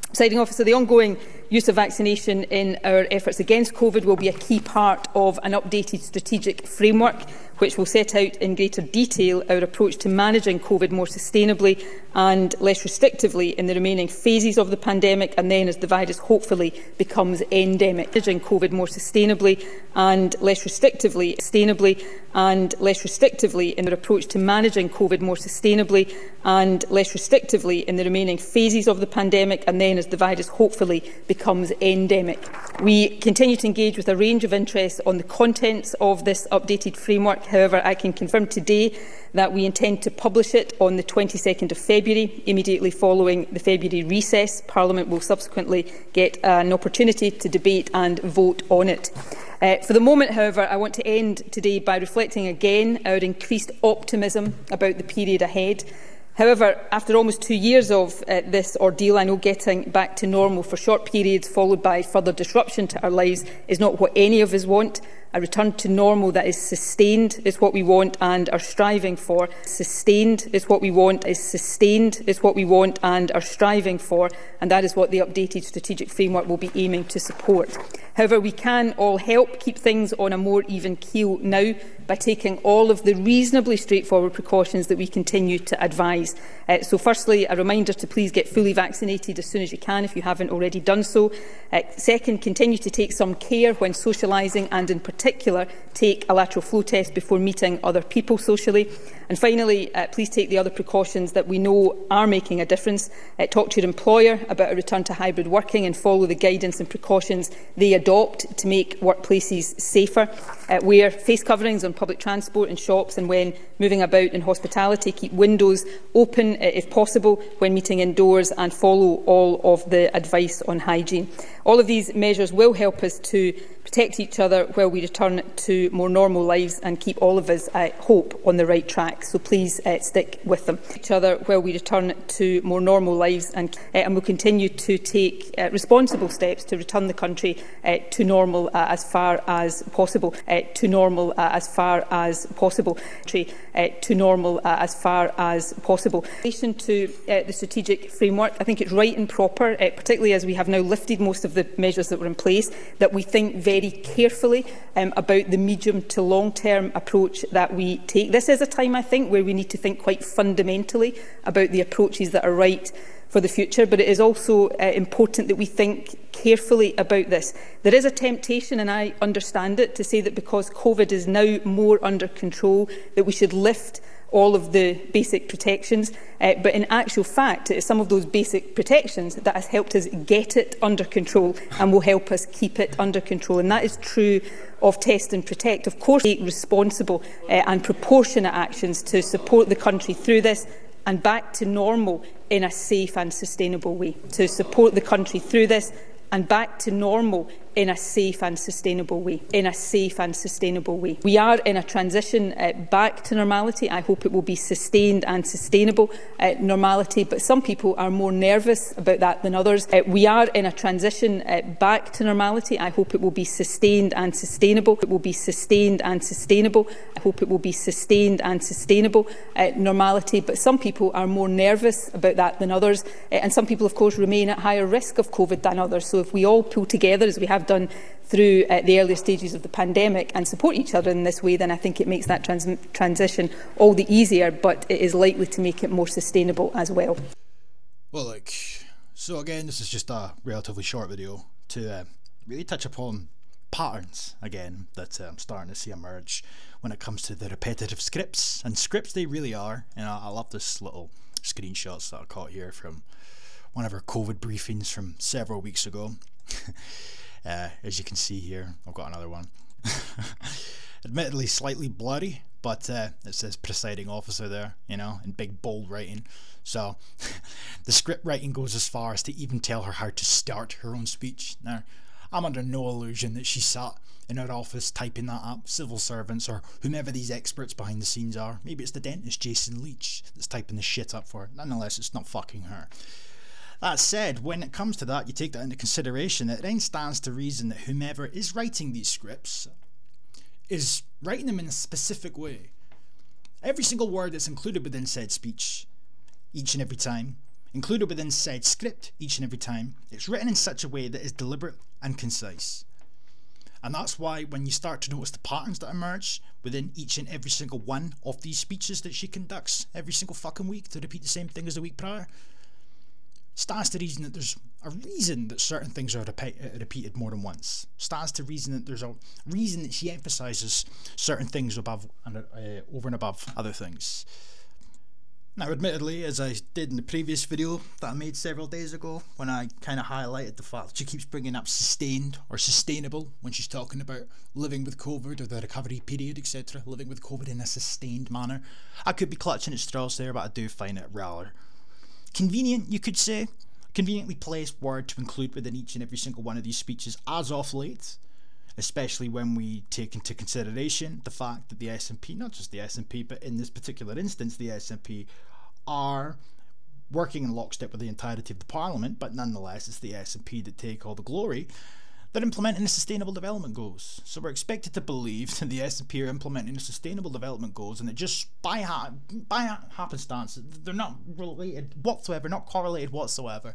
Presiding Officer, the ongoing use of vaccination in our efforts against COVID will be a key part of an updated strategic framework which will set out in greater detail our approach to managing COVID more sustainably and less restrictively in the remaining phases of the pandemic, and then as the virus hopefully becomes endemic. Managing COVID more sustainably and less restrictively, in our approach to managing COVID more sustainably and less restrictively in the remaining phases of the pandemic, and then as the virus hopefully becomes endemic. We continue to engage with a range of interests on the contents of this updated framework. However, I can confirm today that we intend to publish it on the 22nd of February, immediately following the February recess. Parliament will subsequently get an opportunity to debate and vote on it. For the moment, however, I want to end today by reflecting again our increased optimism about the period ahead. However, after almost 2 years of this ordeal, I know getting back to normal for short periods followed by further disruption to our lives is not what any of us want. A return to normal that is sustained is what we want and are striving for. Sustained is what we want, and are striving for, and that is what the updated strategic framework will be aiming to support. However, we can all help keep things on a more even keel now by taking all of the reasonably straightforward precautions that we continue to advise. So firstly, a reminder to please get fully vaccinated as soon as you can if you haven't already done so. Second, continue to take some care when socialising, and in particular take a lateral flow test before meeting other people socially. And finally, please take the other precautions that we know are making a difference. Talk to your employer about a return to hybrid working and follow the guidance and precautions they adopt to make workplaces safer. Wear face coverings on public transport and shops, and when moving about in hospitality, keep windows open if possible when meeting indoors, and follow all of the advice on hygiene. All of these measures will help us to protect each other while we return to more normal lives and keep all of us, I hope, on the right track. So please stick with them. Each other while we return to more normal lives, and will continue to take responsible steps to return the country to normal as far as possible. In relation to the strategic framework, I think it's right and proper, particularly as we have now lifted most of the measures that were in place, that we think very carefully about the medium to long-term approach that we take. This is a time, I think, where we need to think quite fundamentally about the approaches that are right for the future, but it is also important that we think carefully about this. There is a temptation, and I understand it, to say that because COVID is now more under control, that we should lift all of the basic protections, but in actual fact it is some of those basic protections that has helped us get it under control and will help us keep it under control, and that is true of Test and Protect. Of course, take responsible and proportionate actions to support the country through this and back to normal in a safe and sustainable way. In a safe and sustainable way. We are in a transition back to normality. I hope it will be sustained and sustainable normality, but some people are more nervous about that than others. We are in a transition back to normality. I hope it will be sustained and sustainable. Normality, but some people are more nervous about that than others, and some people, of course, remain at higher risk of COVID than others. So if we all pull together, as we have done through the earlier stages of the pandemic, and support each other in this way, then I think it makes that transition all the easier, but it is likely to make it more sustainable as well. Well, look, so again, this is just a relatively short video to really touch upon patterns again that I'm starting to see emerge when it comes to the repetitive scripts, and scripts they really are. And I love this little screenshots that I caught here from one of our COVID briefings from several weeks ago. As you can see here, I've got another one. Admittedly slightly blurry, but it says presiding officer there, you know, in big bold writing. So the script writing goes as far as to even tell her how to start her own speech. Now, I'm under no illusion that she sat in her office typing that up. Civil servants or whomever these experts behind the scenes are. Maybe it's the dentist Jason Leach that's typing the shit up for her. Nonetheless, it's not fucking her. That said, when it comes to that, you take that into consideration, it then stands to reason that whomever is writing these scripts is writing them in a specific way. Every single word that's included within said speech, each and every time, included within said script each and every time, it's written in such a way that is deliberate and concise. And that's why when you start to notice the patterns that emerge within each and every single one of these speeches that she conducts every single fucking week to repeat the same thing as the week prior, stands to reason that there's a reason that certain things are repeated more than once. Stands to reason that there's a reason that she emphasises certain things above and over and above other things. Now, admittedly, as I did in the previous video that I made several days ago, when I kind of highlighted the fact that she keeps bringing up sustained or sustainable when she's talking about living with COVID or the recovery period, etc., living with COVID in a sustained manner, I could be clutching at straws there, but I do find it rather convenient, you could say, conveniently placed word to include within each and every single one of these speeches as of late, especially when we take into consideration the fact that the SNP, not just the SNP, but in this particular instance, the SNP are working in lockstep with the entirety of the Parliament, but nonetheless it's the SNP that take all the glory. They're implementing the Sustainable Development Goals. So we're expected to believe that the SNP are implementing the Sustainable Development Goals, and that just by happenstance, they're not related whatsoever, not correlated whatsoever.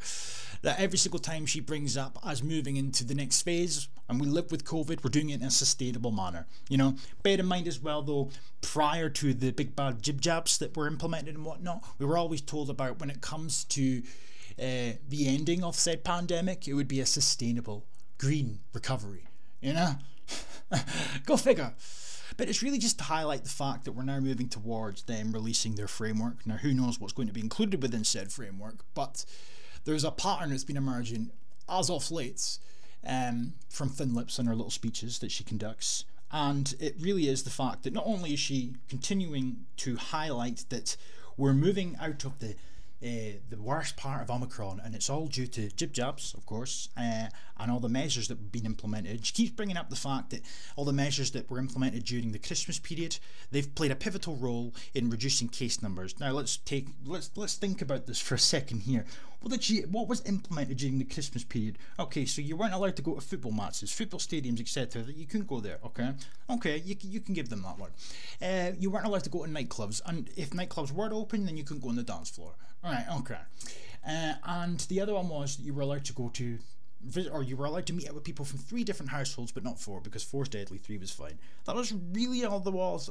That every single time she brings up as moving into the next phase, and we live with COVID, we're doing it in a sustainable manner. You know, bear in mind as well though, prior to the big bad jib jabs that were implemented and whatnot, we were always told about when it comes to the ending of said pandemic, it would be a sustainable green recovery, you know. Go figure. But it's really just to highlight the fact that we're now moving towards them releasing their framework. Now, who knows what's going to be included within said framework, but there's a pattern that's been emerging as of late from Thin Lips and her little speeches that she conducts, and it really is the fact that not only is she continuing to highlight that we're moving out of the worst part of Omicron, and it's all due to jib jabs, of course, and all the measures that have been implemented. She keeps bringing up the fact that all the measures that were implemented during the Christmas period, they've played a pivotal role in reducing case numbers. Now let's think about this for a second here. What was implemented during the Christmas period? Okay, so you weren't allowed to go to football matches, football stadiums, etc. You couldn't go there. Okay, you can give them that one. You weren't allowed to go to nightclubs, and if nightclubs were open, then you couldn't go on the dance floor. Alright, okay. And the other one was that you were allowed to go to visit, or you were allowed to meet up with people from 3 different households, but not 4, because 4's deadly, 3 was fine. That was really all there was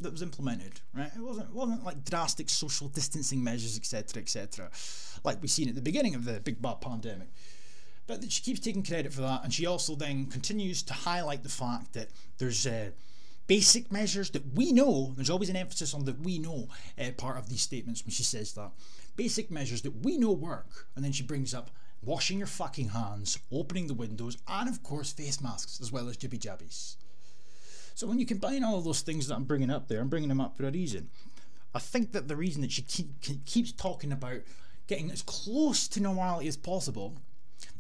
that was implemented, right? It wasn't like drastic social distancing measures, etc., like we seen at the beginning of the big bad pandemic. But she keeps taking credit for that, and she also then continues to highlight the fact that there's basic measures that we know, there's always an emphasis on the we know part of these statements when she says that. Basic measures that we know work, and then she brings up washing your fucking hands, opening the windows, and of course face masks, as well as jibby jabbies. So when you combine all of those things that I'm bringing up there, I'm bringing them up for a reason. I think that the reason that she keeps talking about getting as close to normality as possible,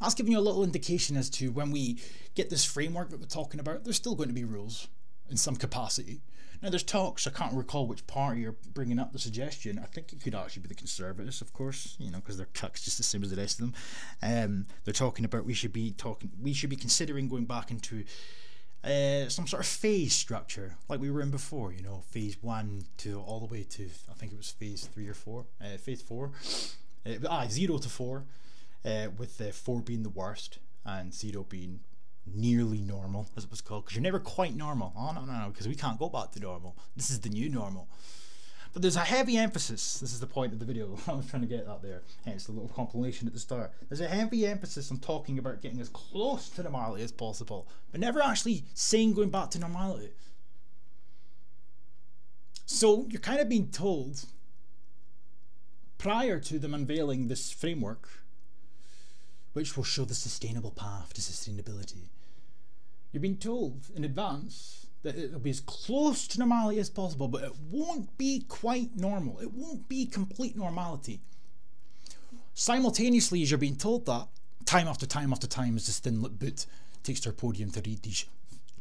that's giving you a little indication as to when we get this framework that we're talking about, there's still going to be rules in some capacity. Now there's talks, I can't recall which party are bringing up the suggestion. I think it could actually be the Conservatives, of course, you know, because they're cucks just the same as the rest of them. They're talking about we should be considering going back into some sort of phase structure like we were in before, you know, phase 1 to all the way to, I think it was phase 3 or 4, phase 4, 0 to 4, with 4 being the worst and 0 being nearly normal, as it was called, because you're never quite normal. Oh no, because we can't go back to normal. This is the new normal. But there's a heavy emphasis, this is the point of the video, I was trying to get that there, hence the little compilation at the start. There's a heavy emphasis on talking about getting as close to normality as possible, but never actually saying going back to normality. So you're kind of being told, prior to them unveiling this framework, which will show the sustainable path to sustainability, you're being told in advance that it'll be as close to normality as possible, but it won't be quite normal. It won't be complete normality. Simultaneously, as you're being told that, time after time after time, as this thin-lipped boot takes to her podium to read these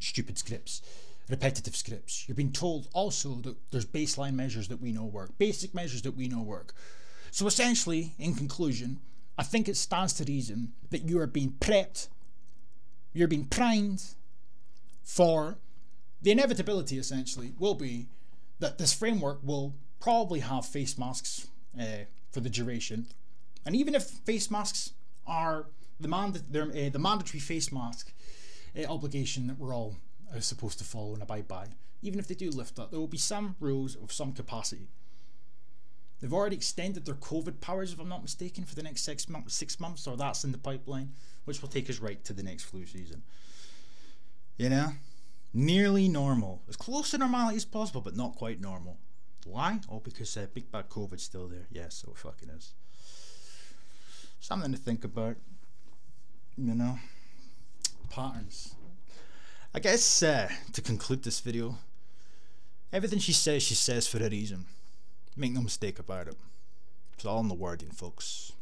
stupid scripts, repetitive scripts, you're being told also that there's baseline measures that we know work, basic measures that we know work. So essentially, in conclusion, I think it stands to reason that you are being prepped, you're being primed for the inevitability, essentially, will be that this framework will probably have face masks for the duration. And even if face masks are the mandatory face mask obligation that we're all supposed to follow and abide by, even if they do lift that, there will be some rules of some capacity. They've already extended their COVID powers, if I'm not mistaken, for the next 6 months, or that's in the pipeline, which will take us right to the next flu season. You know? Nearly normal. As close to normality as possible, but not quite normal. Why? Oh, because big bad COVID's still there. Yes, so it fucking is. Something to think about. You know? Patterns. I guess to conclude this video, everything she says for a reason. Make no mistake about it. It's all in the wording, folks.